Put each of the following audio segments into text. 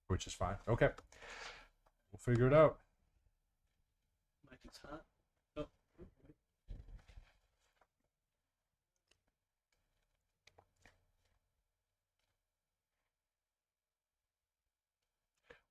which is fine. Okay. We'll figure it out. Mike is hot. Oh.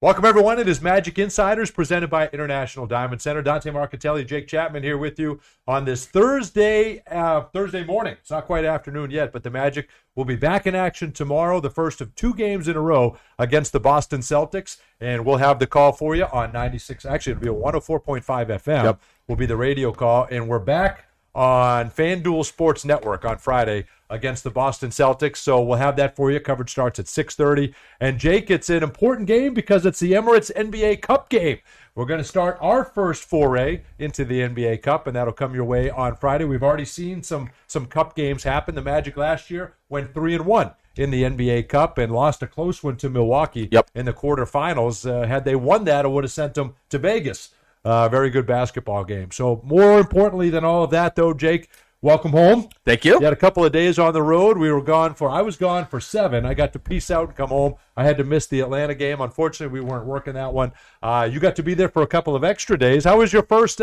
Welcome, everyone. It is Magic Insiders presented by International Diamond Center. Dante Marcatelli, Jake Chapman here with you on this Thursday morning. It's not quite afternoon yet, but the Magic will be back in action tomorrow, the first of 2 games in a row against the Boston Celtics. And we'll have the call for you on 96. Actually, it'll be a 104.5 FM. Yep. Will be the radio call. And we're back on FanDuel Sports Network on Friday against the Boston Celtics. So we'll have that for you. Coverage starts at 6:30. And Jake, it's an important game because it's the Emirates NBA Cup game. We're going to start our first foray into the NBA Cup, and that'll come your way on Friday. We've already seen some Cup games happen. The Magic last year went 3-1 in the NBA Cup and lost a close one to Milwaukee in the quarterfinals. Had they won that, it would have sent them to Vegas. Very good basketball game. So more importantly than all of that, though, Jake, welcome home. Thank you. You had a couple of days on the road. I was gone for 7. I got to peace out and come home. I had to miss the Atlanta game. Unfortunately, we weren't working that one. You got to be there for a couple of extra days. How was your first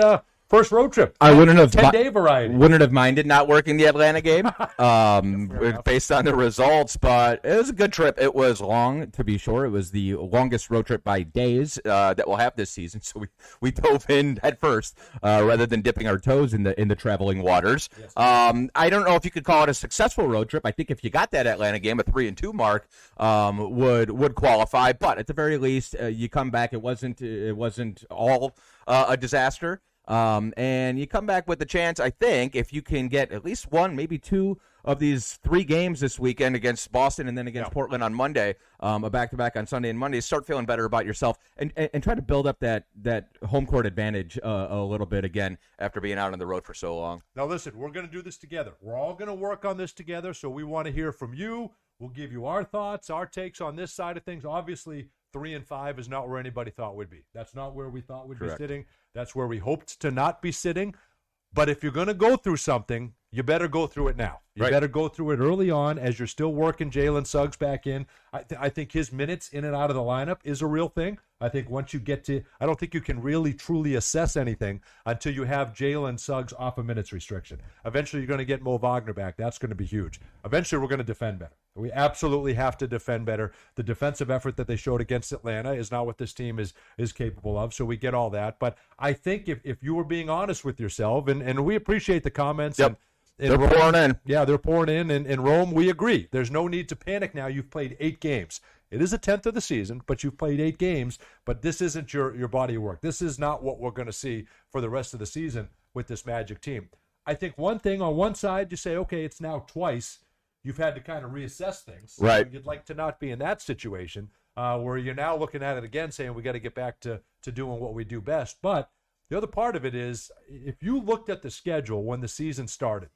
road trip? I wouldn't have 10-day variety. Wouldn't have minded not working the Atlanta game based on the results, but it was a good trip. It was long, to be sure. It was the longest road trip by days that we'll have this season. So we dove in head first rather than dipping our toes in the traveling waters. Yes. I don't know if you could call it a successful road trip. I think if you got that Atlanta game, a 3-2 mark would qualify. But at the very least, you come back. It wasn't all a disaster. And you come back with the chance, I think, if you can get at least 1, maybe 2 of these 3 games this weekend against Boston and then against Portland on Monday, a back-to-back on Sunday and Monday, start feeling better about yourself and try to build up that home court advantage a little bit again after being out on the road for so long. Now, listen, we're going to do this together. We're all going to work on this together, so we want to hear from you. We'll give you our thoughts, our takes on this side of things. Obviously, 3-5 is not where anybody thought we'd be. That's not where we thought we'd Correct. be sitting. That's where we hoped to not be sitting. But if you're going to go through something, you better go through it now. You better go through it early on as you're still working Jalen Suggs back in. I think his minutes in and out of the lineup is a real thing. I think once you get to – I don't think you can really truly assess anything until you have Jalen Suggs off a minutes restriction. Eventually you're going to get Mo Wagner back. That's going to be huge. Eventually we're going to defend better. We absolutely have to defend better. The defensive effort that they showed against Atlanta is not what this team is capable of, so we get all that. But I think if you were being honest with yourself, and we appreciate the comments. Yep. They're pouring in. Yeah, they're pouring in. In Rome, we agree. There's no need to panic now. You've played 8 games. It is a 10th of the season, but you've played 8 games. But this isn't your body of work. This is not what we're going to see for the rest of the season with this Magic team. I think one thing on one side, you say, okay, it's now twice. You've had to kind of reassess things. Right. You'd like to not be in that situation where you're now looking at it again saying we got to get back to doing what we do best. But the other part of it is if you looked at the schedule when the season started,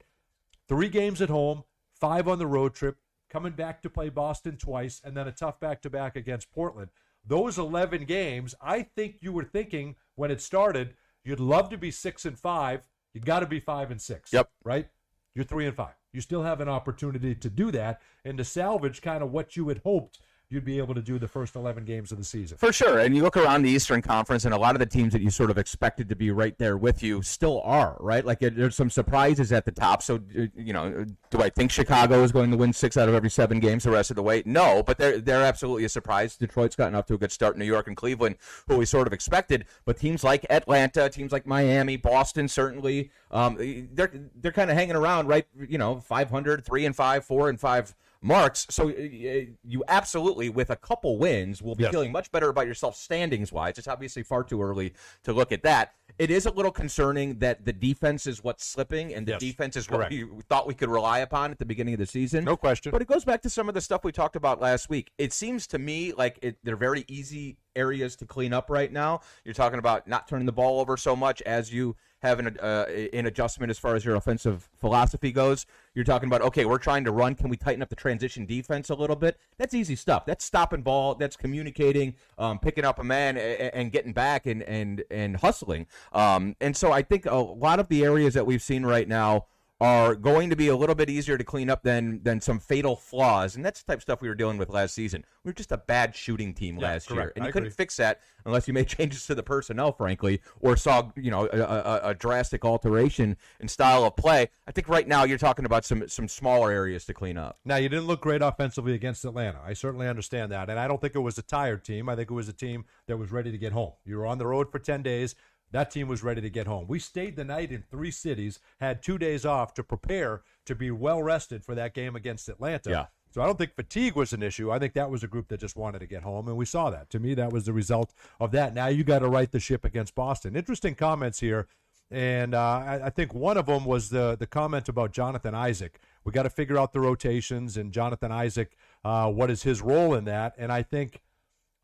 3 games at home, 5 on the road trip, coming back to play Boston twice, and then a tough back-to-back against Portland. Those 11 games, I think you were thinking when it started, you'd love to be 6-5. You got to be 5-6. Yep. Right? You're 3-5. You still have an opportunity to do that and to salvage kind of what you had hoped you'd be able to do the first 11 games of the season. For sure. And you look around the Eastern Conference, and a lot of the teams that you sort of expected to be right there with you still are, right? Like there's some surprises at the top. So, do I think Chicago is going to win 6 out of every 7 games the rest of the way? No, but they're absolutely a surprise. Detroit's gotten off to a good start. New York and Cleveland, who we sort of expected. But teams like Atlanta, teams like Miami, Boston, certainly, they're kind of hanging around, right? 500, 3-5, 4-5 marks. So you absolutely, with a couple wins, will be feeling much better about yourself standings-wise. It's obviously far too early to look at that. It is a little concerning that the defense is what's slipping, and the defense is what we thought we could rely upon at the beginning of the season. No question. But it goes back to some of the stuff we talked about last week. It seems to me like they're very easy areas to clean up right now. You're talking about not turning the ball over so much as you have an adjustment as far as your offensive philosophy goes. You're talking about, okay, we're trying to run. Can we tighten up the transition defense a little bit? That's easy stuff. That's stopping ball. That's communicating, picking up a man and getting back and hustling. And so I think a lot of the areas that we've seen right now are going to be a little bit easier to clean up than some fatal flaws, and that's the type of stuff we were dealing with last season. We were just a bad shooting team last year, and you couldn't fix that unless you made changes to the personnel, frankly, or saw a drastic alteration in style of play. I think right now you're talking about some smaller areas to clean up. Now, you didn't look great offensively against Atlanta. I certainly understand that, and I don't think it was a tired team. I think it was a team that was ready to get home. You were on the road for 10 days. That team was ready to get home. We stayed the night in 3 cities, had 2 days off to prepare to be well rested for that game against Atlanta. Yeah. So I don't think fatigue was an issue. I think that was a group that just wanted to get home, and we saw that. To me, that was the result of that. Now you got to right the ship against Boston. Interesting comments here, and I think one of them was the comment about Jonathan Isaac. We got to figure out the rotations, and Jonathan Isaac, what is his role in that? And I think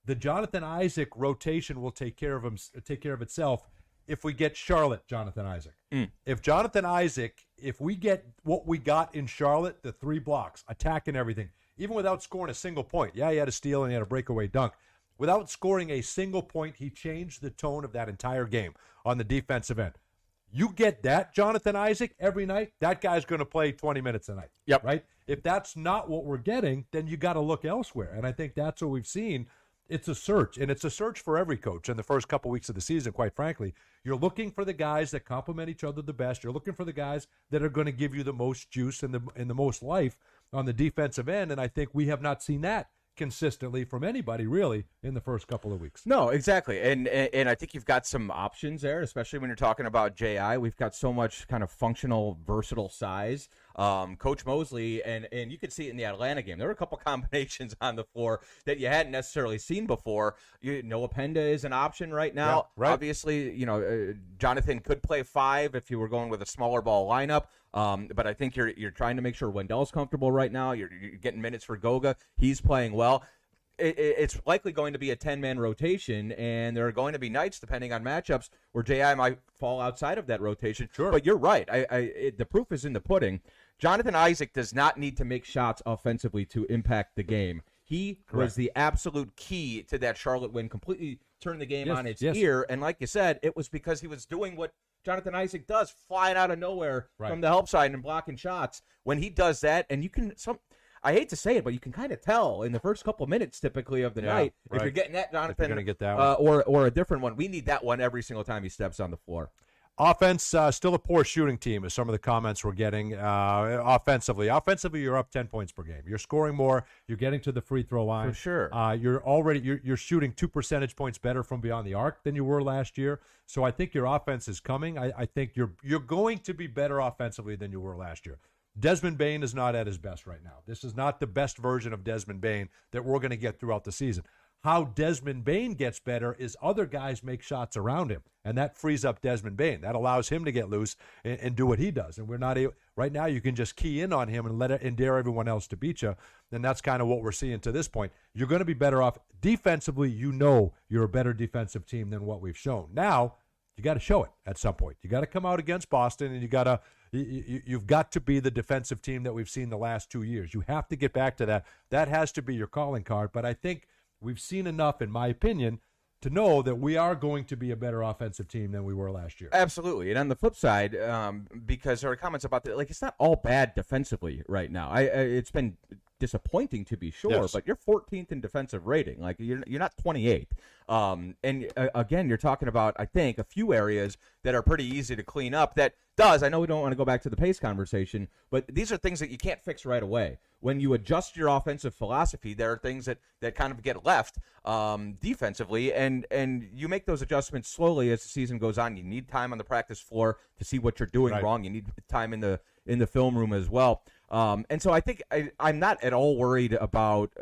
the Jonathan Isaac rotation will take care of itself if we get Charlotte Jonathan Isaac. If Jonathan Isaac, if we get what we got in Charlotte, the 3 blocks, attacking everything, even without scoring a single point. Yeah, he had a steal and he had a breakaway dunk. Without scoring a single point, he changed the tone of that entire game on the defensive end. You get that, Jonathan Isaac, every night, that guy's going to play 20 minutes a night. Yep. Right? If that's not what we're getting, then you got to look elsewhere. And I think that's what we've seen. It's a search, and it's a search for every coach in the first couple weeks of the season, quite frankly. You're looking for the guys that complement each other the best. You're looking for the guys that are going to give you the most juice and the most life on the defensive end, and I think we have not seen that consistently from anybody, really, in the first couple of weeks. No, exactly. And I think you've got some options there, especially when you're talking about J.I. We've got so much kind of functional, versatile size. Coach Mosley, and you could see it in the Atlanta game. There were a couple combinations on the floor that you hadn't necessarily seen before. Noah Penda is an option right now. Yeah, right. Obviously, Jonathan could play 5 if you were going with a smaller ball lineup. But I think you're trying to make sure Wendell's comfortable right now. You're getting minutes for Goga. He's playing well. It's likely going to be a 10-man rotation, and there are going to be nights, depending on matchups, where J.I. might fall outside of that rotation. Sure. But you're right. The proof is in the pudding. Jonathan Isaac does not need to make shots offensively to impact the game. He was the absolute key to that Charlotte win, completely turned the game on its ear. And like you said, it was because he was doing what Jonathan Isaac does, flying out of nowhere from the help side and blocking shots. When he does that, and you can I hate to say it, but you can kind of tell in the first couple minutes typically of the night if you're getting that Jonathan, if you're gonna get that one. or a different one. We need that one every single time he steps on the floor. Offense, still a poor shooting team is some of the comments we're getting offensively. Offensively, you're up 10 points per game. You're scoring more. You're getting to the free throw line. For sure. You're shooting 2 percentage points better from beyond the arc than you were last year. So I think your offense is coming. I think you're going to be better offensively than you were last year. Desmond Bane is not at his best right now. This is not the best version of Desmond Bane that we're going to get throughout the season. How Desmond Bane gets better is other guys make shots around him, and that frees up Desmond Bane. That allows him to get loose and do what he does. And we're not able, right now. You can just key in on him and dare everyone else to beat you. And that's kind of what we're seeing to this point. You're going to be better off defensively. You're a better defensive team than what we've shown. Now you got to show it at some point. You got to come out against Boston, and you've got to be the defensive team that we've seen the last 2 years. You have to get back to that. That has to be your calling card. But I think we've seen enough, in my opinion, to know that we are going to be a better offensive team than we were last year. Absolutely. And on the flip side, because there are comments about that, like, it's not all bad defensively right now. It's been disappointing, to be sure, but you're 14th in defensive rating. Like, you're not 28th. Again, you're talking about, I think, a few areas that are pretty easy to clean up. I know we don't want to go back to the pace conversation, but these are things that you can't fix right away. When you adjust your offensive philosophy, there are things that kind of get left defensively, and you make those adjustments slowly as the season goes on. You need time on the practice floor to see what you're doing wrong. You need time in the film room as well. And so I think I'm not at all worried about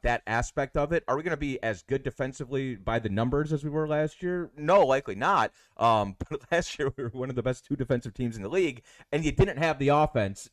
that aspect of it. Are we going to be as good defensively by the numbers as we were last year? No, likely not. But last year we were one of the best 2 defensive teams in the league, and you didn't have the offense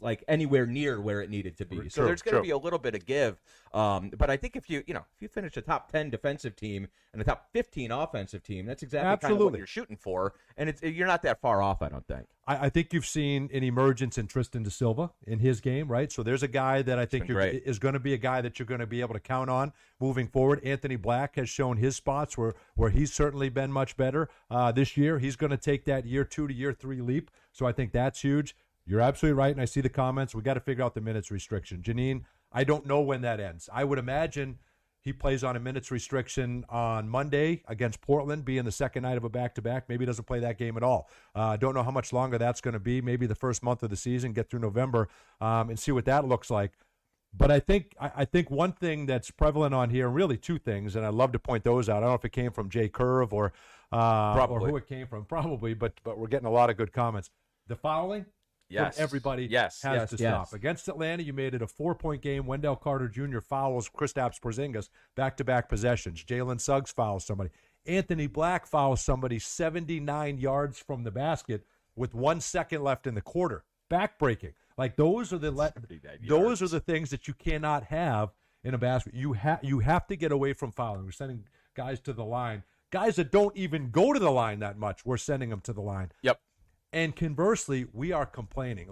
like anywhere near where it needed to be. So there's going to be a little bit of give. But I think if you finish a top 10 defensive team and a top 15 offensive team, that's exactly kind of what you're shooting for, and you're not that far off, I don't think. I think you've seen an emergence in Tristan Da Silva in his game, right? So there's a guy that I think is going to be a guy that you're going to be able to count on moving forward. Anthony Black has shown his spots where he's certainly been much better this year. He's going to take that year 2 to year 3 leap. So I think that's huge. You're absolutely right, and I see the comments. We got to figure out the minutes restriction. Janine, I don't know when that ends. I would imagine he plays on a minutes restriction on Monday against Portland, being the second night of a back-to-back. Maybe he doesn't play that game at all. Don't know how much longer that's going to be. Maybe the first month of the season, get through November, and see what that looks like. But I think one thing that's prevalent on here, really two things, and I'd love to point those out. I don't know if it came from Jay Curve or who it came from, probably, but we're getting a lot of good comments. The fouling, Yes. from everybody Yes. has to Yes. stop. Against Atlanta, you made it a 4-point game. Wendell Carter Jr. fouls Kristaps Porzingis back-to-back possessions. Jalen Suggs fouls somebody. Anthony Black fouls somebody 79 yards from the basket with 1 second left in the quarter. Backbreaking. Like those are the things that you cannot have in a basket. You have to get away from fouling. We're sending guys to the line. Guys that don't even go to the line that much, we're sending them to the line. Yep. And conversely, we are complaining.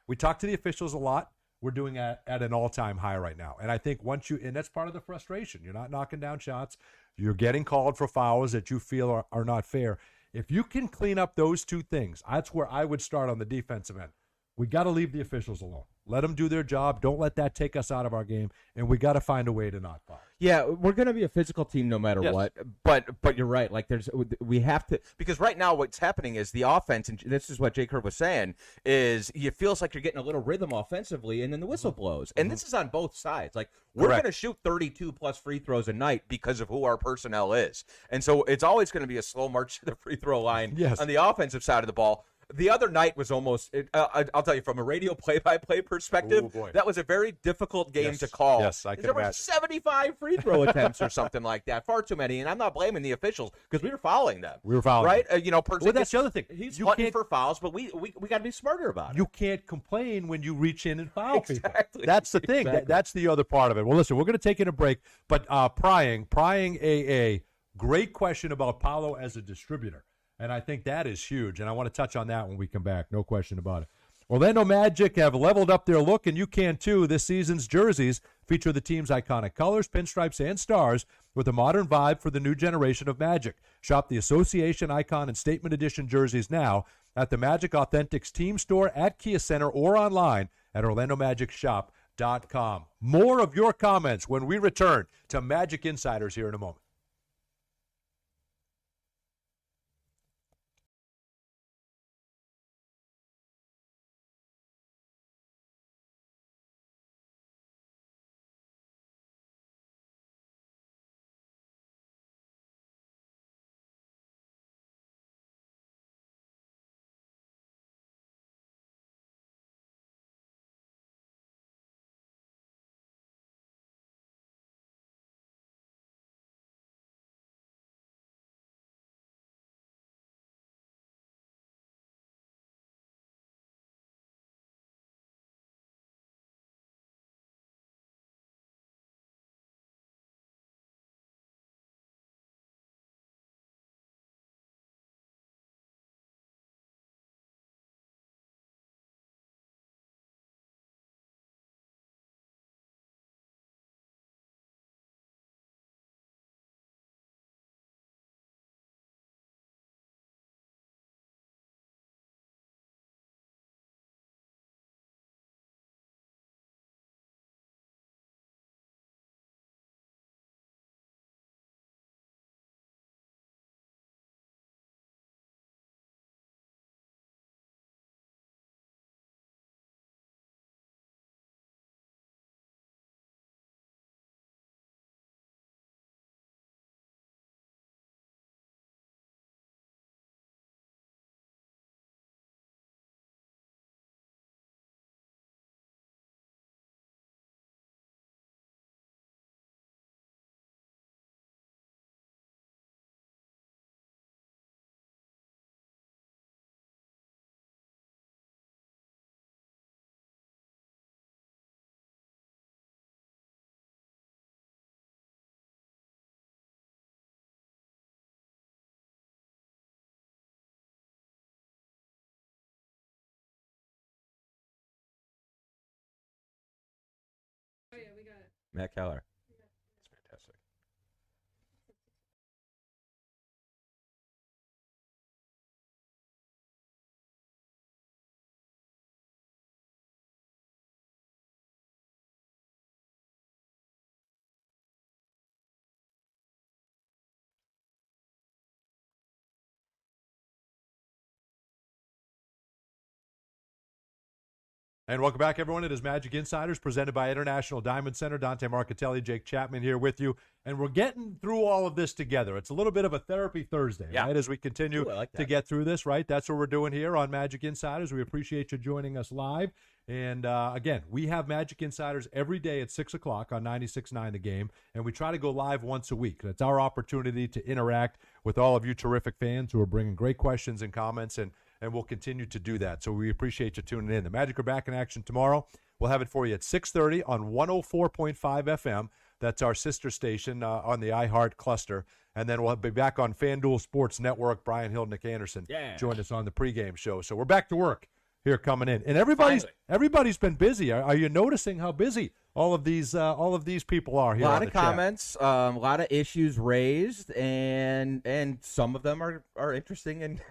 We talk to the officials a lot. We're doing at an all-time high right now. And I think and that's part of the frustration. You're not knocking down shots. You're getting called for fouls that you feel are not fair. If you can clean up those two things, that's where I would start on the defensive end. We got to leave the officials alone. Let them do their job. Don't let that take us out of our game. And we got to find a way to not foul. Yeah, we're going to be a physical team no matter what. But you're right. Like we have to, because right now what's happening is the offense, and this is what Jay Curve was saying, is it feels like you're getting a little rhythm offensively, and then the whistle blows. And this is on both sides. Like we're going to shoot 32 plus free throws a night because of who our personnel is, and so it's always going to be a slow march to the free throw line on the offensive side of the ball. The other night was almost, I'll tell you, from a radio play-by-play perspective, that was a very difficult game to call. Yes, I can There imagine. were 75 free throw attempts or something like that. Far too many. And I'm not blaming the officials because we were fouling them. We were fouling right? them. Well, that's the other thing. He's You hunting can't- for fouls, but we got to be smarter about it. You can't complain when you reach in and foul people. Exactly. That's the thing. Exactly. That's the other part of it. Well, listen, we're going to take in a break, but Prying AA, great question about Paolo as a distributor. And I think that is huge, and I want to touch on that when we come back. No question about it. Orlando Magic have leveled up their look, and you can too. This season's jerseys feature the team's iconic colors, pinstripes, and stars with a modern vibe for the new generation of Magic. Shop the Association, Icon, and Statement Edition jerseys now at the Magic Authentics team store at Kia Center or online at OrlandoMagicShop.com. More of your comments when we return to Magic Insiders here in a moment. Matt Keller. And welcome back, everyone. It is Magic Insiders presented by International Diamond Center. Dante Marcatelli, Jake Chapman here with you. And we're getting through all of this together. It's a little bit of a therapy Thursday, right? As we continue to get through this, right? That's what we're doing here on Magic Insiders. We appreciate you joining us live. And, again, we have Magic Insiders every day at 6 o'clock on 96.9 The Game. And we try to go live once a week. It's our opportunity to interact with all of you terrific fans who are bringing great questions and comments, and we'll continue to do that. So we appreciate you tuning in. The Magic are back in action tomorrow. We'll have it for you at 6:30 on 104.5 FM. That's our sister station on the iHeart cluster. And then we'll be back on FanDuel Sports Network. Brian Hill, Nick Anderson join us on the pregame show. So we're back to work here coming in. And everybody's been busy. Are you noticing how busy all of these people are here? A lot on of the chat? comments, a lot of issues raised, and some of them are interesting and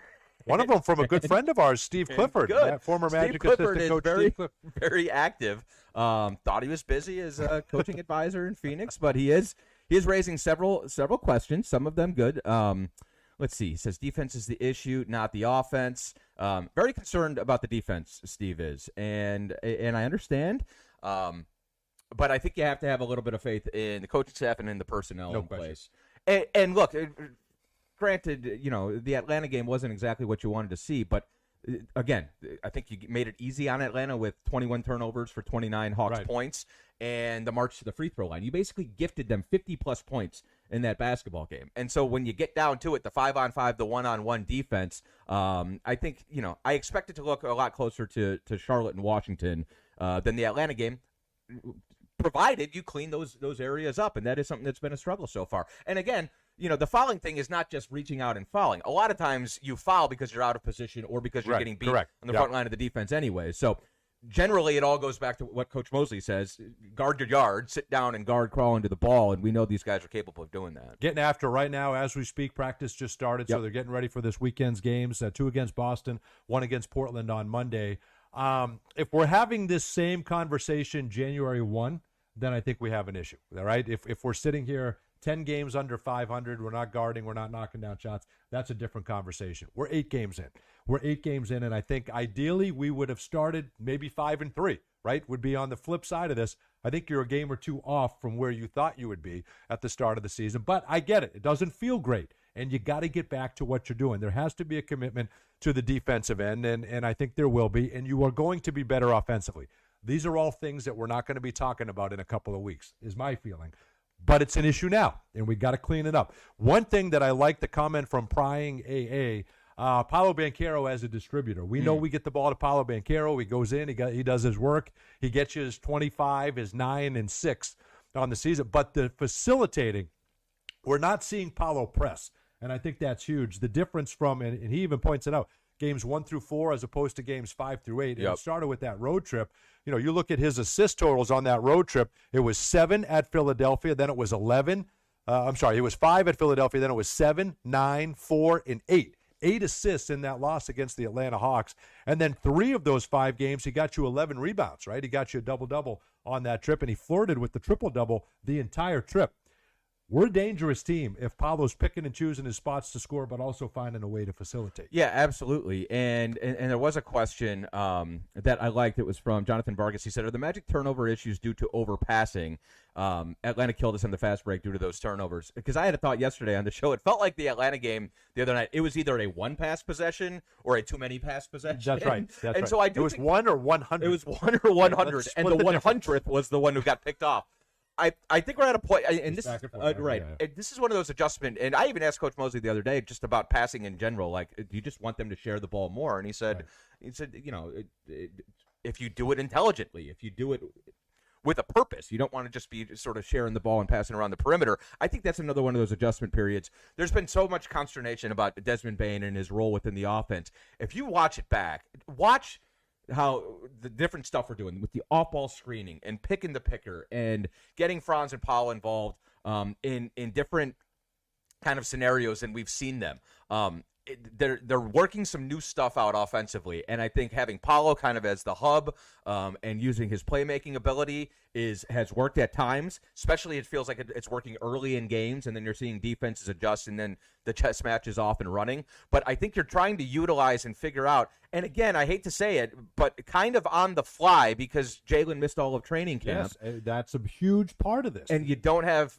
one of them from a good friend of ours, Steve Clifford, former Steve Magic Clifford assistant is coach. very, Steve Clifford. very active. Thought he was busy as a coaching advisor in Phoenix, but he is raising several questions. Some of them good. Let's see. He says defense is the issue, not the offense. Very concerned about the defense. Steve is, and I understand. But I think you have to have a little bit of faith in the coaching staff and in the personnel in place. And look. Granted, the Atlanta game wasn't exactly what you wanted to see, but again, I think you made it easy on Atlanta with 21 turnovers for 29 Hawks points and the march to the free throw line. You basically gifted them 50-plus points in that basketball game. And so when you get down to it, the 5-on-5, the 1-on-1 defense, I think, I expect it to look a lot closer to Charlotte and Washington than the Atlanta game, provided you clean those areas up, and that is something that's been a struggle so far. And again, the fouling thing is not just reaching out and fouling. A lot of times you foul because you're out of position or because you're getting beat on the front line of the defense anyway. So generally it all goes back to what Coach Mosley says, guard your yard, sit down and guard, crawl into the ball, and we know these guys are capable of doing that. Getting after right now as we speak. Practice just started, so they're getting ready for this weekend's games, 2 against Boston, 1 against Portland on Monday. If we're having this same conversation January 1, then I think we have an issue, all right? If we're sitting here 10 games under 500, we're not guarding, we're not knocking down shots, that's a different conversation. We're 8 games in. And I think ideally we would have started maybe 5-3, right? Would be on the flip side of this. I think you're a game or two off from where you thought you would be at the start of the season. But I get it. It doesn't feel great. And you got to get back to what you're doing. There has to be a commitment to the defensive end, and I think there will be. And you are going to be better offensively. These are all things that we're not going to be talking about in a couple of weeks, is my feeling. But it's an issue now, and we got to clean it up. One thing that I like, the comment from Prying AA, Paolo Banchero as a distributor. We know we get the ball to Paolo Banchero. He goes in, he does his work. He gets you his 25, his 9, and 6 on the season. But the facilitating, we're not seeing Paolo press, and I think that's huge. The difference from, and he even points it out, games 1 through 4 as opposed to games 5 through 8. And it started with that road trip. You look at his assist totals on that road trip. It was 7 at Philadelphia, then it was 11. It was 5 at Philadelphia, then it was 7, 9, 4, and 8. 8 assists in that loss against the Atlanta Hawks. And then 3 of those 5 games, he got you 11 rebounds, right? He got you a double-double on that trip, and he flirted with the triple-double the entire trip. We're a dangerous team if Paolo's picking and choosing his spots to score, but also finding a way to facilitate. Yeah, absolutely. And there was a question that I liked. It was from Jonathan Vargas. He said, are the Magic turnover issues due to overpassing? Atlanta killed us in the fast break due to those turnovers. Because I had a thought yesterday on the show. It felt like the Atlanta game the other night. It was either a one-pass possession or a too-many-pass possession. That's right. So I do it was 1 or 100. It was 1 or 100, and the 100th was the one who got picked off. I think we're at a point, and this right. And this is one of those adjustments. And I even asked Coach Mosley the other day just about passing in general. Like, do you just want them to share the ball more? And he said, if you do it intelligently, if you do it with a purpose, you don't want to just be sort of sharing the ball and passing around the perimeter. I think that's another one of those adjustment periods. There's been so much consternation about Desmond Bane and his role within the offense. If you watch it back, watch how the different stuff we're doing with the off-ball screening and picking the picker and getting Franz and Paolo involved in different kind of scenarios, and we've seen them. They're working some new stuff out offensively, and I think having Paolo kind of as the hub and using his playmaking ability has worked at times. Especially, it feels like it's working early in games, and then you're seeing defenses adjust, and then the chess match is off and running. But I think you're trying to utilize and figure out. And again, I hate to say it, but kind of on the fly because Jalen missed all of training camp. Yes, that's a huge part of this. And you don't have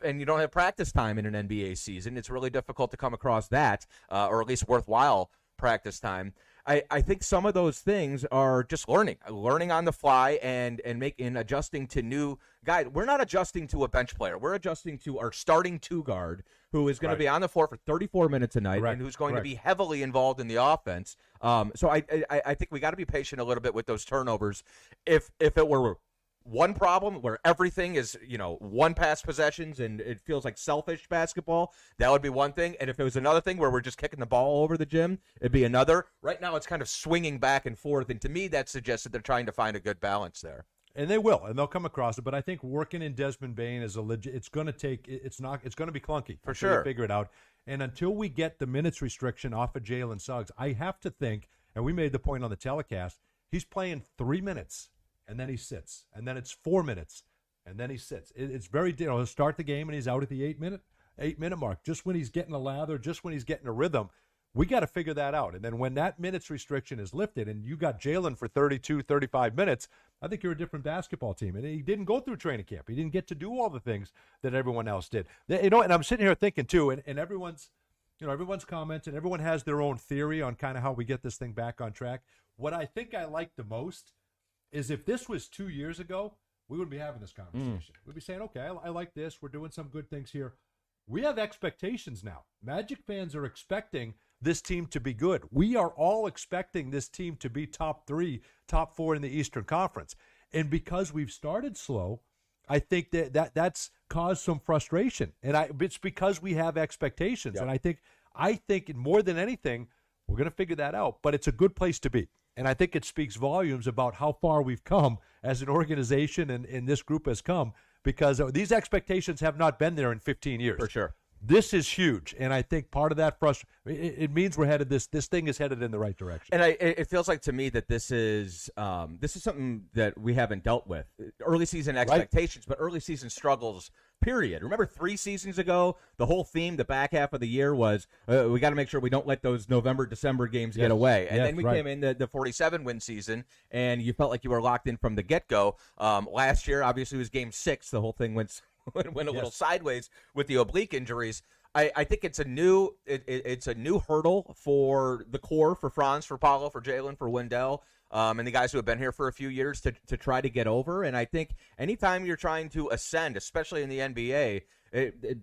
practice time in an NBA season. It's really difficult to come across that, or at least worthwhile practice time. I think some of those things are just learning on the fly and adjusting to new guys. We're not adjusting to a bench player. We're adjusting to our starting two guard who is going to be on the floor for 34 minutes a night and who's going to be heavily involved in the offense. So I think we got to be patient a little bit with those turnovers. If it were one problem where everything is, one pass possessions and it feels like selfish basketball, that would be one thing. And if it was another thing where we're just kicking the ball all over the gym, it'd be another. Right now it's kind of swinging back and forth. And to me, that suggests that they're trying to find a good balance there. And they will, and they'll come across it. But I think working in Desmond Bane is it's going to take, it's going to be clunky. For sure. Figure it out. And until we get the minutes restriction off of Jalen Suggs, I have to think, and we made the point on the telecast, he's playing 3 minutes. And then he sits, and then it's 4 minutes, and then he sits. It's very, he'll start the game, and he's out at the 8 minute mark. Just when he's getting a lather, just when he's getting a rhythm, we got to figure that out. And then when that minutes restriction is lifted, and you got Jalen for 32, 35 minutes, I think you're a different basketball team. And he didn't go through training camp. He didn't get to do all the things that everyone else did. And I'm sitting here thinking too, and everyone's comments, and everyone has their own theory on kind of how we get this thing back on track. What I think I like the most is if this was 2 years ago, we wouldn't be having this conversation. We'd be saying, okay, I like this. We're doing some good things here. We have expectations now. Magic fans are expecting this team to be good. We are all expecting this team to be top 3, top 4 in the Eastern Conference. And because we've started slow, I think that's caused some frustration. And it's because we have expectations. Yep. And I think more than anything, we're going to figure that out. But it's a good place to be. And I think it speaks volumes about how far we've come as an organization and this group has come, because these expectations have not been there in 15 years. For sure. This is huge, and I think part of that it means we're headed this thing is headed in the right direction. And it feels like to me that this is something that we haven't dealt with. Early season expectations, but early season struggles. Period. Remember 3 seasons ago, the whole theme, the back half of the year was we got to make sure we don't let those November, December games get away. And then we came in the 47-win season, and you felt like you were locked in from the get-go. Last year, obviously, it was Game 6. The whole thing went a little sideways with the oblique injuries. I think it's a new hurdle for the core, for Franz, for Paolo, for Jalen, for Wendell, and the guys who have been here for a few years to try to get over. And I think anytime you're trying to ascend, especially in the NBA,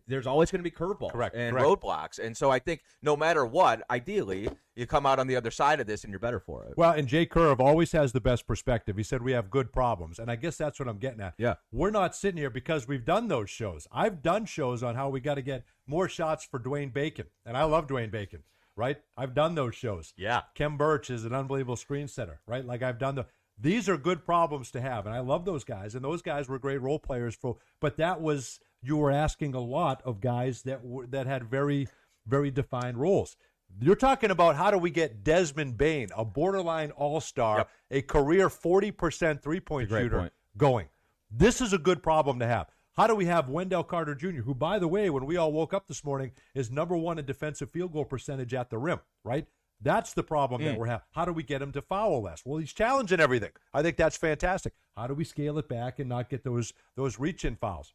there's always going to be curveballs roadblocks. And so I think no matter what, ideally, you come out on the other side of this and you're better for it. Well, and Jay Curve always has the best perspective. He said we have good problems. And I guess that's what I'm getting at. Yeah. We're not sitting here because we've done those shows. I've done shows on how we got to get more shots for Dwayne Bacon. And I love Dwayne Bacon, right? I've done those shows. Yeah. Kem Birch is an unbelievable screen setter, right? Like I've done these are good problems to have. And I love those guys. And those guys were great role players. But that was, you were asking a lot of guys that had very, very defined roles. You're talking about how do we get Desmond Bane, a borderline all-star, a career 40% three-point shooter, going. This is a good problem to have. How do we have Wendell Carter Jr., who, by the way, when we all woke up this morning, is number 1 in defensive field goal percentage at the rim, right? That's the problem that we're having. How do we get him to foul less? Well, he's challenging everything. I think that's fantastic. How do we scale it back and not get those reach-in fouls?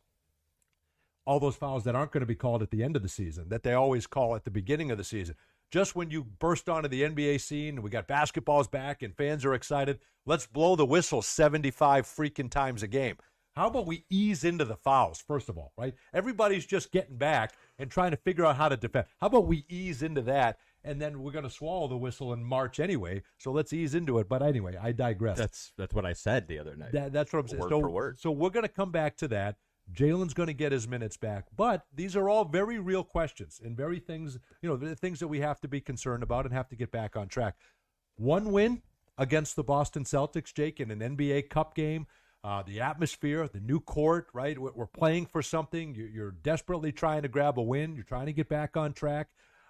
All those fouls that aren't going to be called at the end of the season, that they always call at the beginning of the season. Just when you burst onto the NBA scene, we got basketballs back and fans are excited, let's blow the whistle 75 freaking times a game. How about we ease into the fouls, first of all, right? Everybody's just getting back and trying to figure out how to defend. How about we ease into that, and then we're going to swallow the whistle in March anyway, so let's ease into it. But anyway, I digress. That's what I said the other night. That's what I'm saying. Word for word. So we're going to come back to that. Jalen's going to get his minutes back, but these are all very real questions and very things, the things that we have to be concerned about and have to get back on track. One win against the Boston Celtics, Jake, in an NBA Cup game, the atmosphere, the new court, right? We're playing for something. You're desperately trying to grab a win. You're trying to get back on track.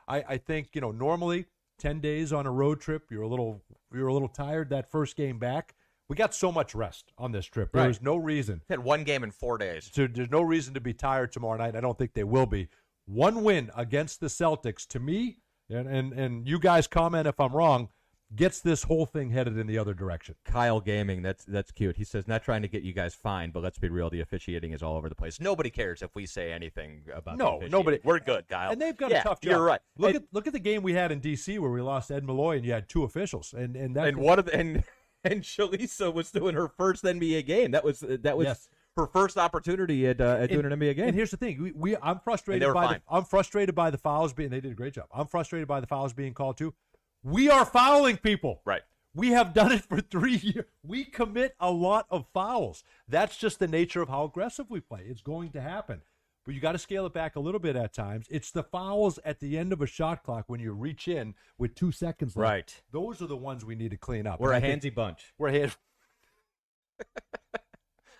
I think, normally 10 days on a road trip, you're a little tired that first game back. We got so much rest on this trip. Right. There's no reason. Had one game in 4 days. There's no reason to be tired tomorrow night. I don't think they will be. One win against the Celtics, to me, and you guys comment if I'm wrong, gets this whole thing headed in the other direction. Kyle Gaming, that's cute. He says, not trying to get you guys fined, but let's be real, the officiating is all over the place. Nobody cares if we say anything about the officiating. Nobody. We're good, Kyle. And they've got a tough job. You're right. Look at the game we had in D.C. where we lost Ed Malloy and you had 2 officials. And one of the, and Shalisa was doing her first NBA game. That was Yes. her first opportunity at doing an NBA game. And here's the thing: I'm frustrated And they were by fine. I'm frustrated by the fouls being. They did a great job. I'm frustrated by the fouls being called too. We are fouling people. Right. We have done it for 3 years. We commit a lot of fouls. That's just the nature of how aggressive we play. It's going to happen. But you got to scale it back a little bit at times. It's the fouls at the end of a shot clock when you reach in with 2 seconds left. Right. Those are the ones we need to clean up. We're And a I think handsy bunch. We're a hand.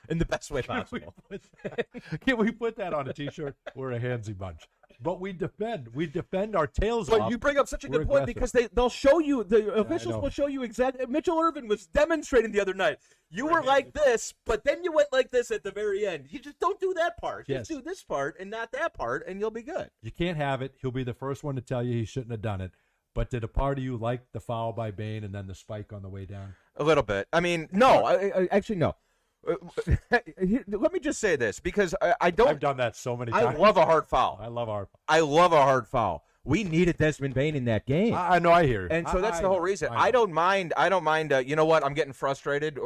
In the best way possible. Can we put that on a T-shirt? We're a handsy bunch. But we defend. We defend our tails But off. you bring up such a We're good point aggressive. because they'll show you, the I officials know. will show you exactly. Mitchell Irvin was demonstrating the other night. You were like this, but then you went like this at the very end. You just don't do that part. Yes. Just do this part and not that part, and you'll be good. You can't have it. He'll be the first one to tell you he shouldn't have done it. But did a part of you like the foul by Bain and then the spike on the way down? A little bit. I mean, no. I actually, no. Let me just say this because I don't. I've done that so many I times. love a hard foul. I love our. I love a hard foul. We needed Desmond Bain in that game. I know. I hear you. And so that's the whole reason. know. I don't mind. You know what? I'm getting frustrated.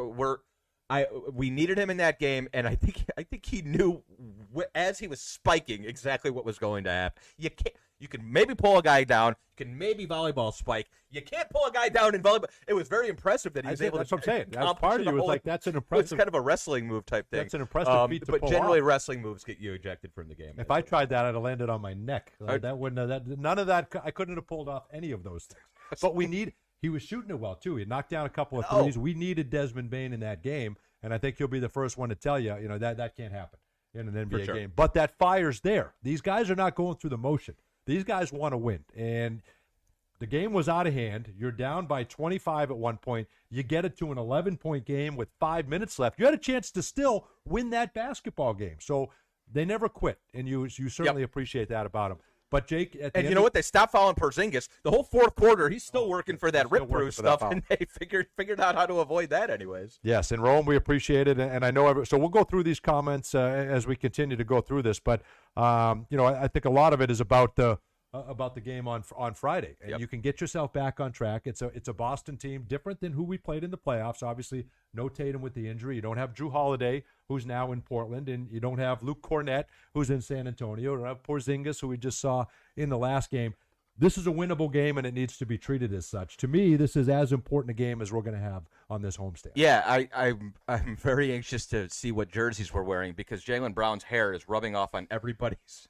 We needed him in that game, and I think he knew as he was spiking exactly what was going to happen. You can maybe pull a guy down. You can maybe volleyball spike. You can't pull a guy down in volleyball. It was very impressive that he was able That's to. what I'm saying. That's accomplish part of it you was all. like that's an It's impressive. kind of a wrestling move type thing. That's an impressive feat to but pull generally, off. wrestling moves get you ejected from the game. If I tried that, I'd have landed on my neck. That wouldn't have. None of that. I couldn't have pulled off any of those things. But we need. He was shooting it well too. He knocked down a couple of threes. We needed Desmond Bain in that game, and I think he'll be the first one to tell you, that can't happen in an NBA game. But that fire's there. These guys are not going through the motion. These guys want to win, and the game was out of hand. You're down by 25 at one point. You get it to an 11-point game with 5 minutes left. You had a chance to still win that basketball game. So they never quit, and you certainly appreciate that about them. But Jake, at the And end you know what? They stopped fouling Porzingis. The whole fourth quarter, he's still working for that still rip through working for that stuff, foul. and they figured out how to avoid that, anyways. Yes, in Rome, we appreciate it, and I know. So we'll go through these comments as we continue to go through this. But I think a lot of it is about the game on Friday, and you can get yourself back on track. It's a Boston team, different than who we played in the playoffs. Obviously, no Tatum with the injury. You don't have Drew Holiday, who's now in Portland, and you don't have Luke Cornett, who's in San Antonio. You don't have Porzingis, who we just saw in the last game. This is a winnable game, and it needs to be treated as such. To me, this is as important a game as we're going to have on this homestand. Yeah, I'm very anxious to see what jerseys we're wearing because Jaylen Brown's hair is rubbing off on everybody's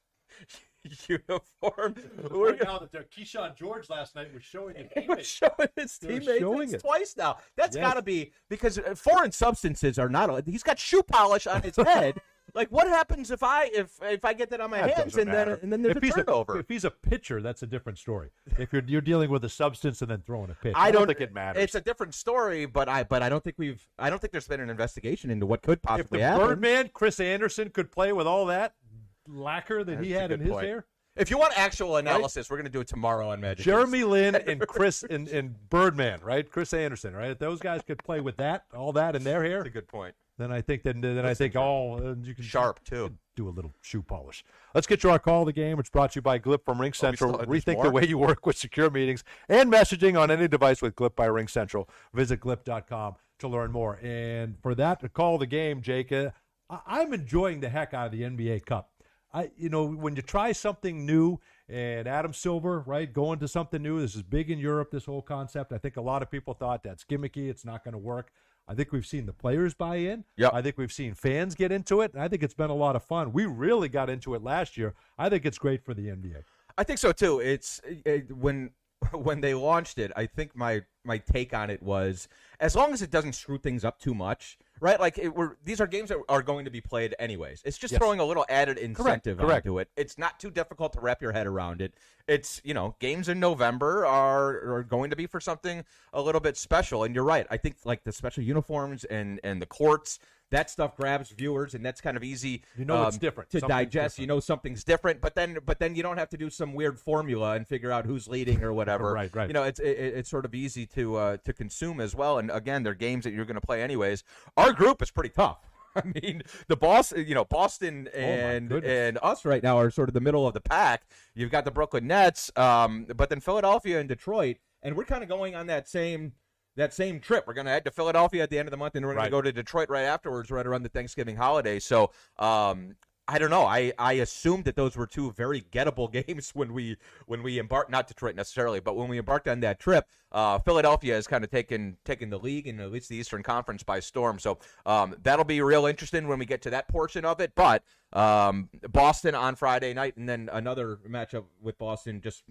uniform. Right now that Keyshawn George last night was showing it. He was showing his They're teammates showing it. twice now. That's Yes. got to be because foreign substances are not. He's got shoe polish on his head. Like, what happens if I get that on my hands and then there's a turnover? If he's a pitcher, that's a different story. If you're dealing with a substance and then throwing a pitch, I don't think it matters. It's a different story, but I don't think there's been an investigation into what could if the possibly happen. Birdman, Chris Anderson, could play with all that lacquer that he That's a had in good his point. hair. If you want actual analysis, we're going to do it tomorrow on Magic. Jeremy Lin and Chris and Birdman, right? Chris Anderson, right? If those guys could play with all that in their hair, That's a good point. then I think you can Sharp, too. do a little shoe polish. Let's get to our call of the game. It's brought to you by Glip from Ring Central. still- there's Rethink the more? way you work with secure meetings and messaging on any device with Glip by Ring Central. Visit glip.com to learn more. And for that to call the game, Jake, I'm enjoying the heck out of the NBA Cup. When you try something new, and Adam Silver, right, going to something new. This is big in Europe, this whole concept. I think a lot of people thought that's gimmicky. It's not going to work. I think we've seen the players buy in. Yep. I think we've seen fans get into it. And I think it's been a lot of fun. We really got into it last year. I think it's great for the NBA. I think so too. When they launched it, I think my take on it was as long as it doesn't screw things up too much, right? Like these are games that are going to be played anyways. It's just Yes. throwing a little added incentive Correct. onto it. It's not too difficult to wrap your head around it. It's, games in November are going to be for something a little bit special. And you're right. I think like the special uniforms and the courts, that stuff grabs viewers, and that's kind of easy. It's different to Something's digest. different. Something's different, but then you don't have to do some weird formula and figure out who's leading or whatever. Right. It's sort of easy to consume as well. And again, they're games that you're going to play anyways. Our group is pretty tough. I mean, the Boston and us right now are sort of the middle of the pack. You've got the Brooklyn Nets, but then Philadelphia and Detroit, and we're kind of going on that same trip. We're going to head to Philadelphia at the end of the month, and we're going to go to Detroit right afterwards, right around the Thanksgiving holiday. So, I don't know. I assumed that those were two very gettable games when we embarked, not Detroit necessarily, but when we embarked on that trip. Philadelphia has kind of taken the league and at least the Eastern Conference by storm. So that'll be real interesting when we get to that portion of it. But Boston on Friday night, and then another matchup with Boston, just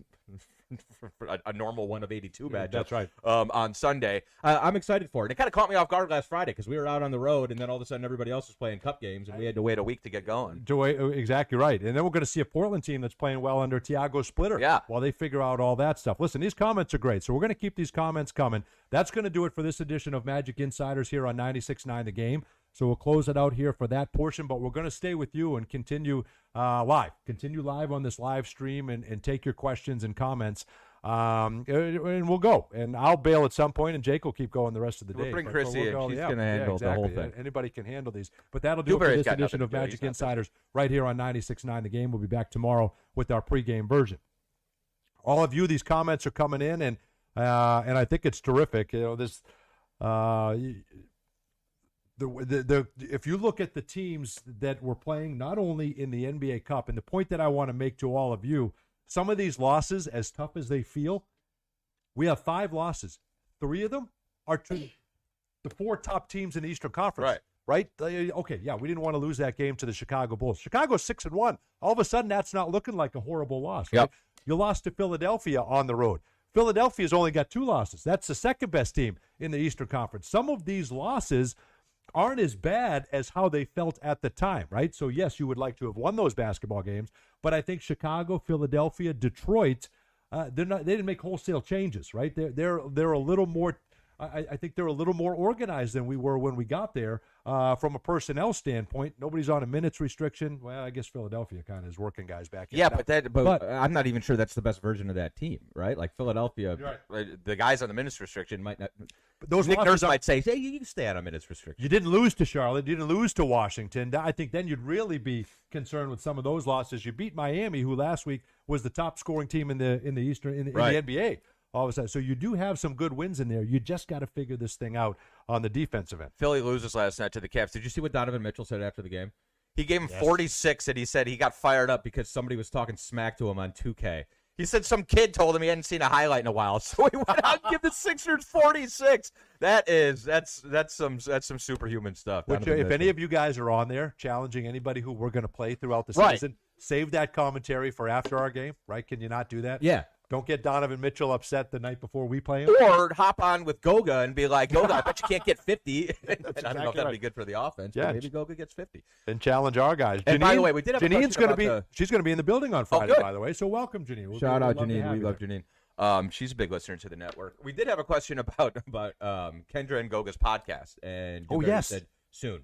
a normal one of 82 matchup. That's right. On Sunday. I'm excited for it. It kind of caught me off guard last Friday because we were out on the road, and then all of a sudden everybody else was playing cup games, and we had to wait a week to get going. Exactly right. And then we're going to see a Portland team that's playing well under Thiago Splitter while they figure out all that stuff. Listen, these comments are great, so we're going to keep these comments coming. That's going to do it for this edition of Magic Insiders here on 96.9 The Game. So we'll close it out here for that portion, but we're going to stay with you and continue live. Continue live on this live stream and take your questions and comments. And we'll go. And I'll bail at some point, and Jake will keep going the rest of the day. We'll bring But Chrissy in. She's going to handle the whole thing. Anybody can handle these. But that'll do it for Dewberry's this got edition nothing of to do. Magic He's not Insiders right here on 96.9 The Game. We'll be back tomorrow with our pregame version. All of you, these comments are coming in, and I think it's terrific. This if you look at the teams that were playing not only in the NBA Cup, and the point that I want to make to all of you, some of these losses, as tough as they feel, we have 5 losses. 3 of them are to the 4 top teams in the Eastern Conference. Right? Okay, yeah, we didn't want to lose that game to the Chicago Bulls. Chicago's 6-1. All of a sudden, that's not looking like a horrible loss. Right? Yep. You lost to Philadelphia on the road. Philadelphia's only got 2 losses. That's the second best team in the Eastern Conference. Some of these losses aren't as bad as how they felt at the time, right? So, yes, you would like to have won those basketball games, but I think Chicago, Philadelphia, Detroit, they didn't make wholesale changes, right? They're a little more. I think they're a little more organized than we were when we got there from a personnel standpoint. Nobody's on a minutes restriction. Well, I guess Philadelphia kind of is working guys back in. Yeah, but I'm not even sure that's the best version of that team, right? Like Philadelphia, the guys on the minutes restriction might not. But those Nick losses Nurse might say, "Hey, you can stay on a minutes restriction." You didn't lose to Charlotte. You didn't lose to Washington. I think then you'd really be concerned with some of those losses. You beat Miami, who last week was the top scoring team in the NBA. All of a sudden, so you do have some good wins in there. You just got to figure this thing out on the defensive end. Philly loses last night to the Cavs. Did you see what Donovan Mitchell said after the game? He gave him 46, and he said he got fired up because somebody was talking smack to him on 2K. He said some kid told him he hadn't seen a highlight in a while, so he went out and gave the Sixers 46. That's some superhuman stuff. Which, if any of you guys are on there challenging anybody who we're going to play throughout the season, save that commentary for after our game, right? Can you not do that? Yeah. Don't get Donovan Mitchell upset the night before we play him. Or hop on with Goga and be like, Goga, I bet you can't get 50. I don't know if that'd be good for the offense, but maybe Goga gets 50. And challenge our guys. And by the way, we did have a Janine's question going to be she's going to be in the building on Friday, by the way. So welcome, Janine. Shout out Janine. We love Janine. She's a big listener to the network. We did have a question about Kendra and Goga's podcast, and said soon.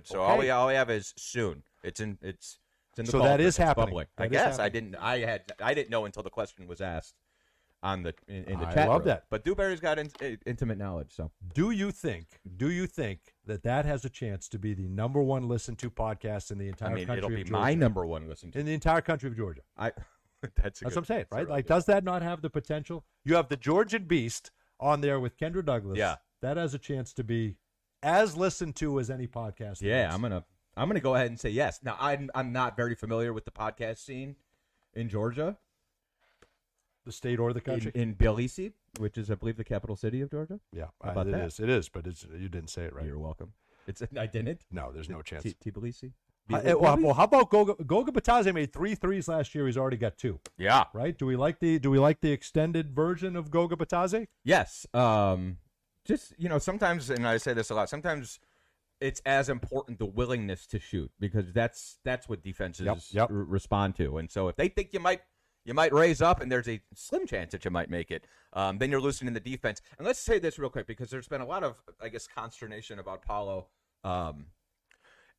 So all we have is soon. It's in the so that is happening. Bubbling. I guess I didn't know until the question was asked on the in the chat. I love room. that. But Dewberry's got intimate knowledge. So do you think that has a chance to be the number 1 listened to podcast in the entire country of Georgia? It'll be my number 1 listened to in the entire country of Georgia. That's what I'm saying, right? Like, does that not have the potential? You have the Georgian Beast on there with Kendra Douglas. Yeah, that has a chance to be as listened to as any podcast. Yeah, I'm gonna go ahead and say yes. Now, I'm not very familiar with the podcast scene in Georgia, the state or the country. In Tbilisi, which is, I believe, the capital city of Georgia. Yeah, it is, but you didn't say it right. You're welcome. I didn't. No, there's no chance. Tbilisi. Well, how about Goga Batadze made 3 threes last year. He's already got 2. Yeah. Right? Do we like the extended version of Goga Batadze? Yes. Just sometimes, and I say this a lot. Sometimes it's as important the willingness to shoot, because that's what defenses Yep. respond to. And so if they think you might raise up and there's a slim chance that you might make it, then you're loosening the defense. And let's say this real quick, because there's been a lot of, I guess, consternation about Paolo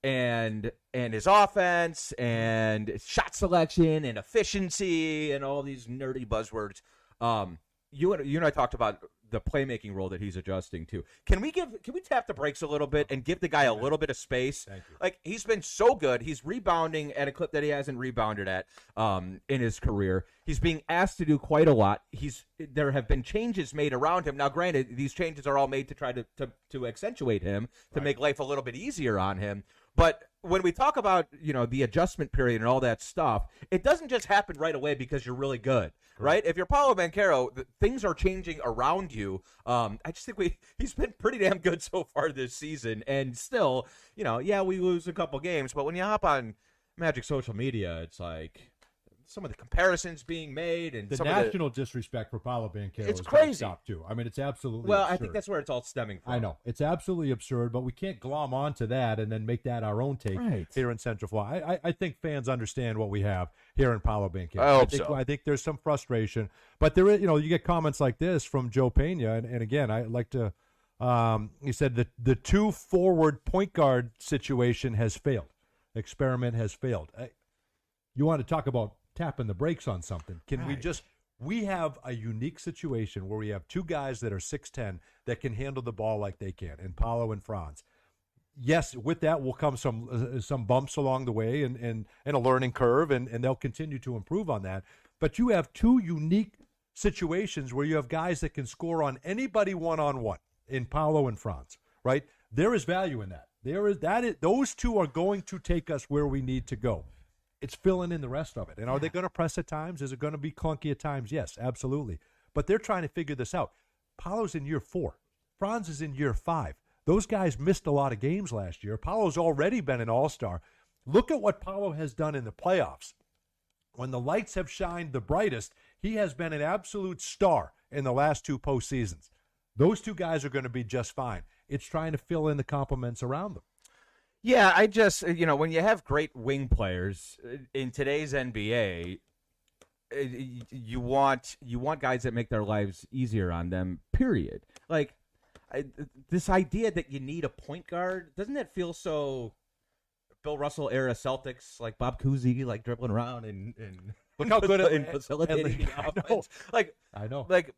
and his offense and shot selection and efficiency and all these nerdy buzzwords. You and I talked about the playmaking role that he's adjusting to. Can we tap the brakes a little bit and give the guy a little bit of space? Thank you. Like, he's been so good. He's rebounding at a clip that he hasn't rebounded at in his career. He's being asked to do quite a lot. There have been changes made around him. Now, granted, these changes are all made to try to accentuate him, to make life a little bit easier on him. But when we talk about, the adjustment period and all that stuff, it doesn't just happen right away because you're really good, right? If you're Paolo Banchero, things are changing around you. I just think he's been pretty damn good so far this season. And still, we lose a couple games. But when you hop on Magic social media, it's like some of the comparisons being made and The some national disrespect for Paolo Banchero It's is gonna crazy. stop too. I mean, it's absolutely Well, absurd. I think that's where it's all stemming from. I know. It's absolutely absurd, but we can't glom onto that and then make that our own take Right. here in Central Florida. I think fans understand what we have here in Paolo Banchero. I hope I think there's some frustration, but there is, you get comments like this from Joe Pena, and again, I like to, he said that the 2 forward point guard situation has failed. Experiment has failed. You want to talk about tapping the brakes on something. Can we have a unique situation where we have 2 guys that are 6'10" that can handle the ball like they can, and Paolo and Franz. Yes, with that will come some bumps along the way and a learning curve, and they'll continue to improve on that. But you have 2 unique situations where you have guys that can score on anybody one-on-one in Paolo and Franz, right? There is value in that. Those 2 are going to take us where we need to go. It's filling in the rest of it. And are they going to press at times? Is it going to be clunky at times? Yes, absolutely. But they're trying to figure this out. Paolo's in year 4. Franz is in year 5. Those guys missed a lot of games last year. Paolo's already been an all-star. Look at what Paolo has done in the playoffs. When the lights have shined the brightest, he has been an absolute star in the last 2 postseasons. Those 2 guys are going to be just fine. It's trying to fill in the complements around them. Yeah, I just, when you have great wing players in today's NBA, you want guys that make their lives easier on them, period. Like, this idea that you need a point guard, doesn't that feel so Bill Russell era Celtics, like Bob Cousy, like dribbling around and Look how good and facilitating the offense. I know. Like,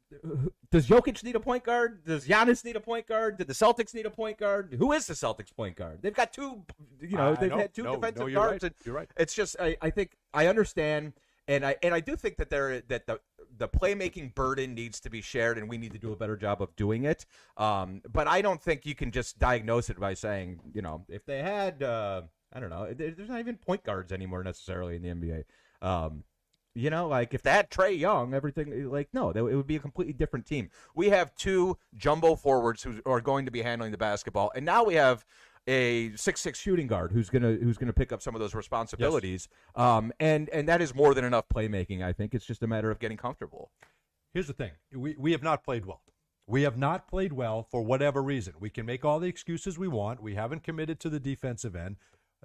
does Jokic need a point guard? Does Giannis need a point guard? Did the Celtics need a point guard? Who is the Celtics point guard? They've got 2, they've had 2 defensive you're guards. Right. You're right. It's just, I think I understand, and I do think that the playmaking burden needs to be shared, and we need to do a better job of doing it. But I don't think you can just diagnose it by saying, if they had, I don't know, there's not even point guards anymore necessarily in the NBA. Like if they had Trae Young, everything, like, no, it would be a completely different team. We have 2 jumbo forwards who are going to be handling the basketball, and now we have a 6'6" shooting guard who's gonna pick up some of those responsibilities. Yes. And that is more than enough playmaking. I think it's just a matter of getting comfortable. Here's the thing: we have not played well. We have not played well for whatever reason. We can make all the excuses we want. We haven't committed to the defensive end.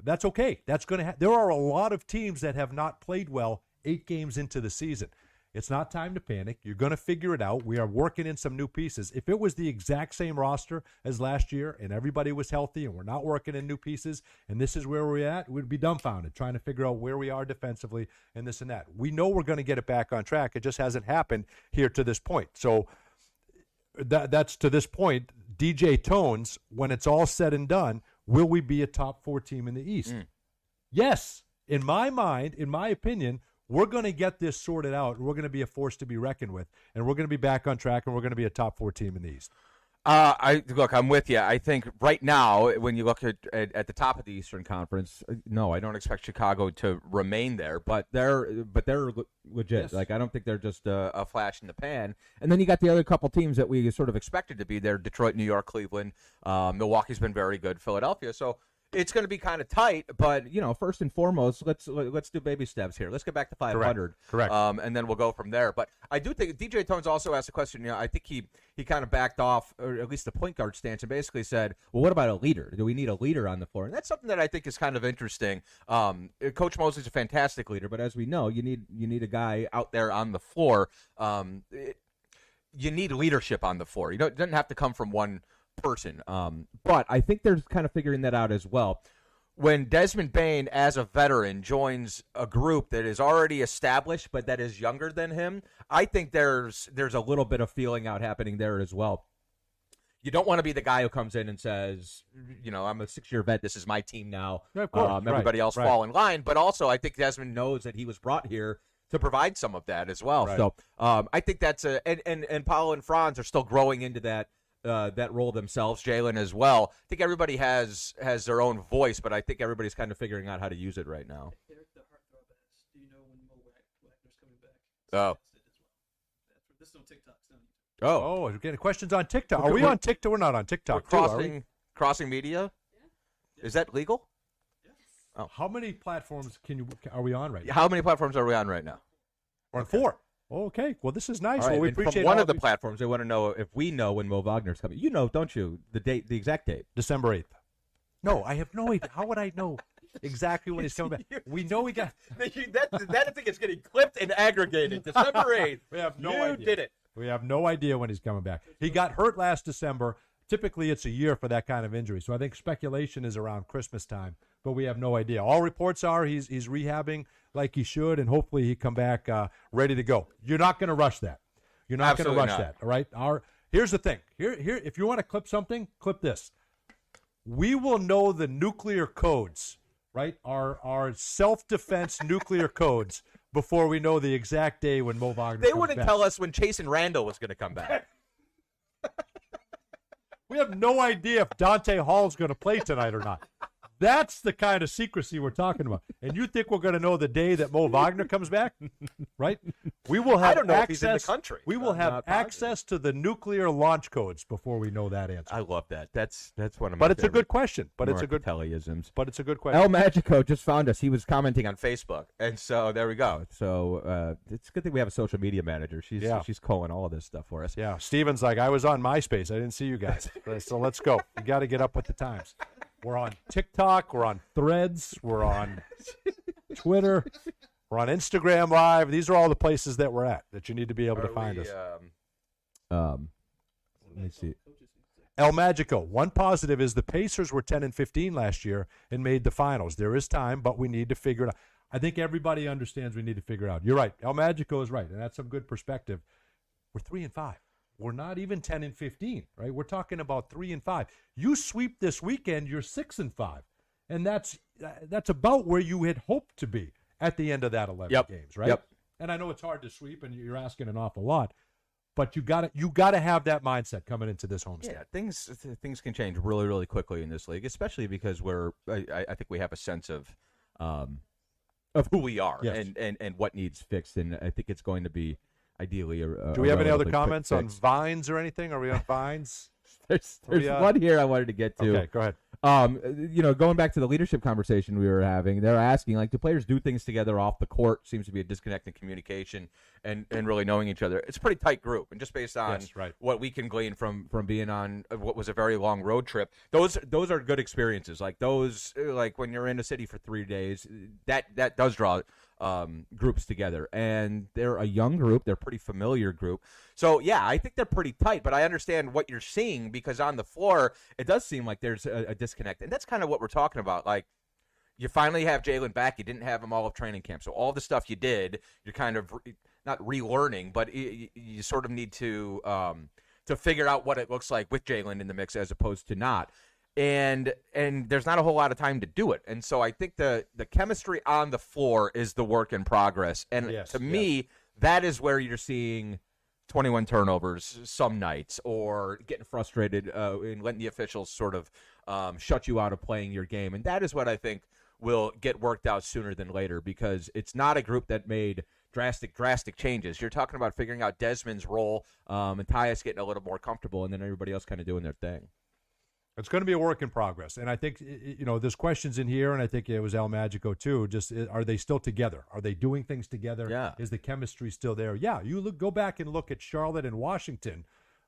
That's okay. That's going to. There are a lot of teams that have not played well 8 games into the season. It's not time to panic. You're going to figure it out. We are working in some new pieces. If it was the exact same roster as last year and everybody was healthy and we're not working in new pieces and this is where we're at, we'd be dumbfounded trying to figure out where we are defensively and this and that. We know we're going to get it back on track. It just hasn't happened here to this point. So that's to this point. DJ Tones, when it's all said and done, will we be a top 4 team in the East? Yes. In my mind, in my opinion, we're going to get this sorted out. We're going to be a force to be reckoned with, and we're going to be back on track, and we're going to be a top 4 team in the East. I'm with you. I think right now, when you look at the top of the Eastern Conference, no, I don't expect Chicago to remain there, but they're legit. Yes. Like, I don't think they're just a flash in the pan. And then you got the other couple teams that we sort of expected to be there: Detroit, New York, Cleveland. Milwaukee's been very good. Philadelphia. So it's going to be kind of tight. But first and foremost, let's do baby steps here. Let's get back to 500. Correct. And then we'll go from there. But I do think DJ Tones also asked a question. I think he kind of backed off, or at least the point guard stance, and basically said, "Well, what about a leader? Do we need a leader on the floor?" And that's something that I think is kind of interesting. Coach Mosley's a fantastic leader, but as we know, you need a guy out there on the floor. You need leadership on the floor. It doesn't have to come from one person. But I think they're kind of figuring that out as well. When Desmond Bane, as a veteran, joins a group that is already established but that is younger than him, I think there's a little bit of feeling out happening there as well. You don't want to be the guy who comes in and says, I'm a 6-year vet. This is my team now. Yeah, of course. Everybody else right. fall in line. But also, I think Desmond knows that he was brought here to provide some of that as well. Right. So I think that's and Paulo and Franz are still growing into that role themselves. Jalen as well. I think everybody has their own voice, but I think everybody's kind of figuring out how to use it right now. Eric the Heartthrob asks, do you know when Mo Wagner's coming back? Oh. This is on TikTok. It's not on YouTube. Oh, we're getting questions on TikTok. Are we on TikTok? We're not on TikTok. Crossing media. Yeah. Is that legal? How many platforms are we on right now? How many platforms are we on right now? We're on 4. Okay. Well, this is nice. All right, Well, we and from appreciate one all of the you- platforms. They want to know if we know when Mo Wagner's coming. Don't you? The date, the exact date. December 8th. No, I have no idea. How would I know exactly when he's coming back? We know we got. that thing is getting clipped and aggregated. December 8th. We have no you idea. did it. We have no idea when he's coming back. He got hurt last December. Typically, it's a year for that kind of injury. So I think speculation is around Christmas time, but we have no idea. All reports are he's rehabbing like he should, and hopefully he come back ready to go. You're not going to rush that. You're not going to rush that. All right. Here's the thing. Here. If you want to clip something, clip this. We will know the nuclear codes, right? Our self-defense nuclear codes before we know the exact day when Mo Wagner They comes wouldn't back. tell us when Chasen Randall was going to come back. We have no idea if Dante Hall's going to play tonight or not. That's the kind of secrecy we're talking about. And you think we're going to know the day that Mo Wagner comes back, right? We will have I don't know access, if he's in the country. We will I'm have not positive. access to the nuclear launch codes before we know that answer. I love that. That's one of my But it's a favorite good question. But it's a good Markelli-isms. But it's a good question. El Magico just found us. He was commenting on Facebook, and so there we go. So it's a good thing we have a social media manager. She's calling all of this stuff for us. Yeah, Steven's like, I was on MySpace. I didn't see you guys. So let's go. You got to get up with the times. We're on TikTok. We're on Threads. We're on Twitter. We're on Instagram Live. These are all the places that we're at that you need to be able to find us. Let me see. El Magico. One positive is the Pacers were 10-15 last year and made the finals. There is time, but we need to figure it out. I think everybody understands we need to figure it out. You're right. El Magico is right, and that's some good perspective. We're 3-5. We're not even 10-15, right? We're talking about 3-5. You sweep this weekend, you're 6-5, and that's about where you had hoped to be at the end of that 11 games, right? Yep. And I know it's hard to sweep, and you're asking an awful lot, but you got to have that mindset coming into this homestand. Yeah, things can change really, really quickly in this league, especially because I think we have a sense of who we are and what needs fixed, and I think it's going to be ideally Do we have any other relatively quick comments on fix. Vines or anything? Are we on Vines? There's one here I wanted to get to. Okay, go ahead. Going back to the leadership conversation we were having, they're asking, do players do things together off the court? Seems to be a disconnect in communication and really knowing each other. It's a pretty tight group, and just based on what we can glean from being on what was a very long road trip, those are good experiences. Like when you're in a city for 3 days, that does draw groups together, and they're a young group. They're a pretty familiar group. So, yeah, I think they're pretty tight, but I understand what you're seeing because on the floor, it does seem like there's a disconnect, and that's kind of what we're talking about. Like, you finally have Jalen back. You didn't have him all of training camp. So all the stuff you did, you're kind of not relearning, but you sort of need to figure out what it looks like with Jalen in the mix as opposed to not. And there's not a whole lot of time to do it. And so I think the chemistry on the floor is the work in progress. And to me, that is where you're seeing 21 turnovers some nights or getting frustrated and letting the officials sort of shut you out of playing your game. And that is what I think will get worked out sooner than later because it's not a group that made drastic changes. You're talking about figuring out Desmond's role and Tyus getting a little more comfortable and then everybody else kind of doing their thing. It's going to be a work in progress. And I think, there's questions in here, and I think it was El Magico too. Just, are they still together? Are they doing things together? Yeah. Is the chemistry still there? Yeah. Go back and look at Charlotte and Washington.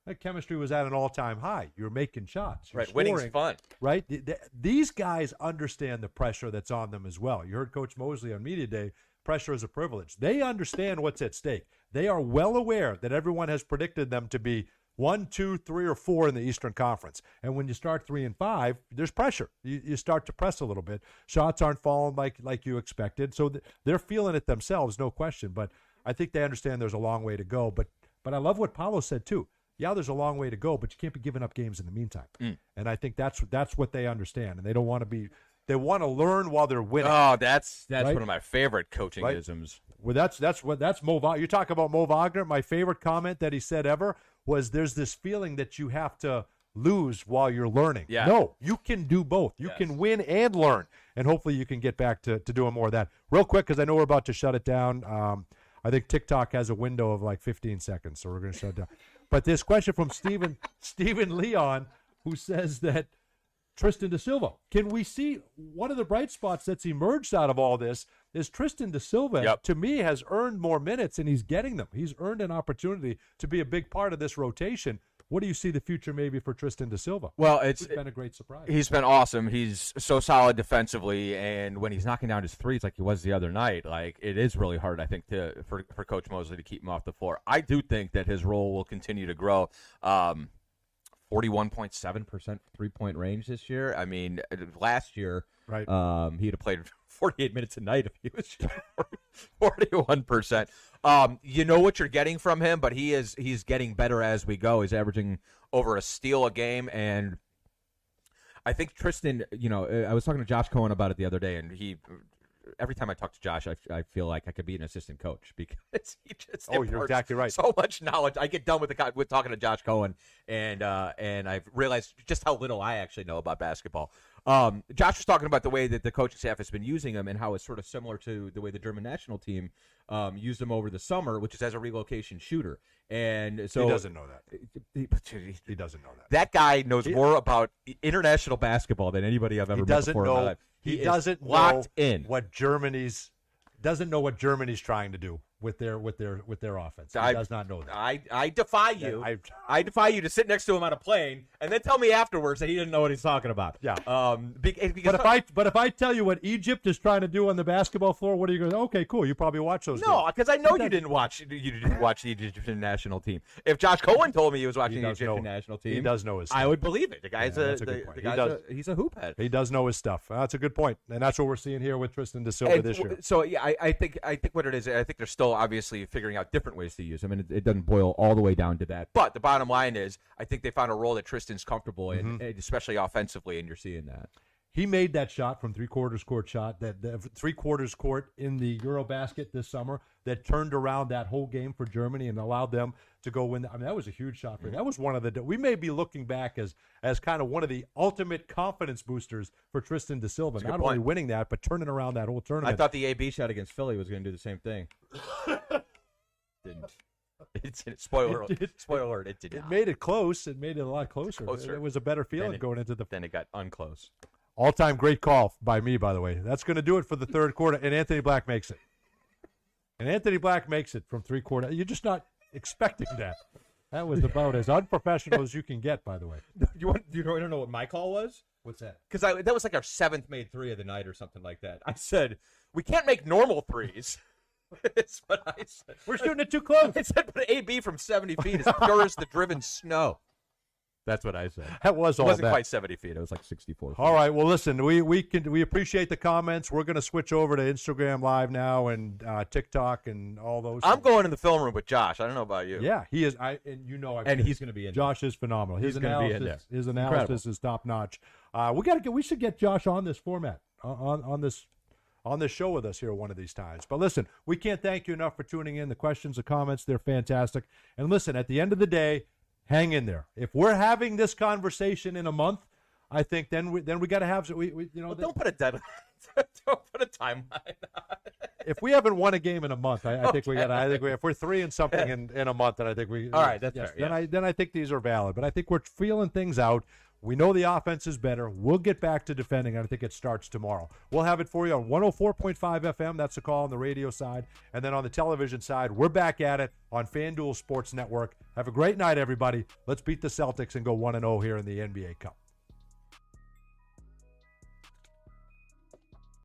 That chemistry was at an all-time high. You're making shots. You're Right. Winning's scoring, fun. right? These guys understand the pressure that's on them as well. You heard Coach Mosley on Media Day, pressure is a privilege. They understand what's at stake. They are well aware that everyone has predicted them to be 1, 2, 3, or 4 in the Eastern Conference. And when you start 3 and 5, there's pressure. You start to press a little bit. Shots aren't falling like you expected. So they're feeling it themselves, no question. But I think they understand there's a long way to go. But I love what Paulo said, too. Yeah, there's a long way to go, but you can't be giving up games in the meantime. And I think that's what they understand. And they don't want to be – they want to learn while they're winning. Oh, that's Right? one of my favorite coaching Right? isms. Well, that's Mo Wagner. You talk about Mo Wagner. My favorite comment that he said ever was, "There's this feeling that you have to lose while you're learning." Yeah. No, you can do both. You Yes. can win and learn, and hopefully you can get back to doing more of that. Real quick, because I know we're about to shut it down. I think TikTok has a window of like 15 seconds, so we're going to shut it down. But this question from Stephen Leon, who says that Tristan da Silva. Can we see one of the bright spots that's emerged out of all this is Tristan da Silva, Yep. to me, has earned more minutes, and he's getting them. He's earned an opportunity to be a big part of this rotation. What do you see the future maybe for Tristan da Silva? Well, It's been a great surprise. He's been awesome. He's so solid defensively, and when he's knocking down his threes like he was the other night, like it is really hard, I think, for Coach Mosley to keep him off the floor. I do think that his role will continue to grow. 41.7% three-point range this year. I mean, last year, Right. he'd have played 48 minutes a night if he was shooting 41%. You know what you're getting from him, but he's getting better as we go. He's averaging over a steal a game, and I think Tristan, I was talking to Josh Cohen about it the other day, and every time I talk to Josh, I feel like I could be an assistant coach because he just You're imparts exactly right. so much knowledge. I get done with talking to Josh Cohen, and I've realized just how little I actually know about basketball. Josh was talking about the way that the coaching staff has been using him and how it's sort of similar to the way the German national team used him over the summer, which is as a relocation shooter. And so he doesn't know that. He doesn't know that. That guy knows more about international basketball than anybody I've ever He met doesn't before in my know. life. He is doesn't locked know in. what Germany's trying to do with their offense. He does not know that. I defy you. I defy you to sit next to him on a plane and then tell me afterwards that he didn't know what he's talking about. Yeah. Because But if I tell you what Egypt is trying to do on the basketball floor, what are you going to? Okay, cool. You probably watch those. no, games. because I know you didn't watch the Egyptian national team. If Josh Cohen told me he was watching the does Egyptian know- national team, he does know his I stuff. would believe it. The guy's that's a good point. he's a hoop head. He does know his stuff. That's a good point, and that's what we're seeing here with Tristan da Silva And this year. So yeah, I think what it is, I think they're still obviously figuring out different ways to use him, and it doesn't boil all the way down to that. But the bottom line is, I think they found a role that Tristan's comfortable in, and especially offensively, and you're seeing that. He made that shot from three-quarters court shot, that the three-quarters court in the Eurobasket this summer that turned around that whole game for Germany and allowed them to go win. I mean, that was a huge shot for him. That was one of the – we may be looking back as kind of one of the ultimate confidence boosters for Tristan da Silva. That's a Not good only point. winning that, but turning around that whole tournament. I thought the AB shot against Philly was going to do the same thing. Didn't. Spoiler alert, it did it not. made it close. It made it a lot closer. Closer. It was a better feeling Then it- going into the Then it got unclose. all-time great call by me, by the way. That's going to do it for the third quarter, and Anthony Black makes it. And Anthony Black makes it from three-quarter. You're just not expecting that. That was about as unprofessional as you can get, by the way. You want to know what my call was? What's that? Because that was like our seventh made three of the night or something like that. I said, we can't make normal threes. That's what I said. We're shooting it too close. I said, but AB from 70 feet is pure as the driven snow. That's what I said. That was It all wasn't that. quite 70 feet. It was like 64 feet. All right. Well, listen, we appreciate the comments. We're going to switch over to Instagram Live now and TikTok and all those. I'm going in the film room with Josh. I don't know about you. Yeah, he is. And he's going to be in Josh is phenomenal. His He's gonna be in analysis, there. his Incredible. analysis is top notch. We should get Josh on this format on this show with us here one of these times. But listen, we can't thank you enough for tuning in. The questions, the comments, they're fantastic. And listen, at the end of the day, hang in there. If we're having this conversation in a month, I think then we got to have Don't put a deadline. Don't put a timeline on it. if we haven't won a game in a month, I think we got. I think if we're 3 and something in a month, then I think we. All right, that's fair, Then I think these are valid. But I think we're feeling things out. We know the offense is better. We'll get back to defending, and I think it starts tomorrow. We'll have it for you on 104.5 FM. That's the call on the radio side. And then on the television side, we're back at it on FanDuel Sports Network. Have a great night, everybody. Let's beat the Celtics and go 1-0 here in the NBA Cup.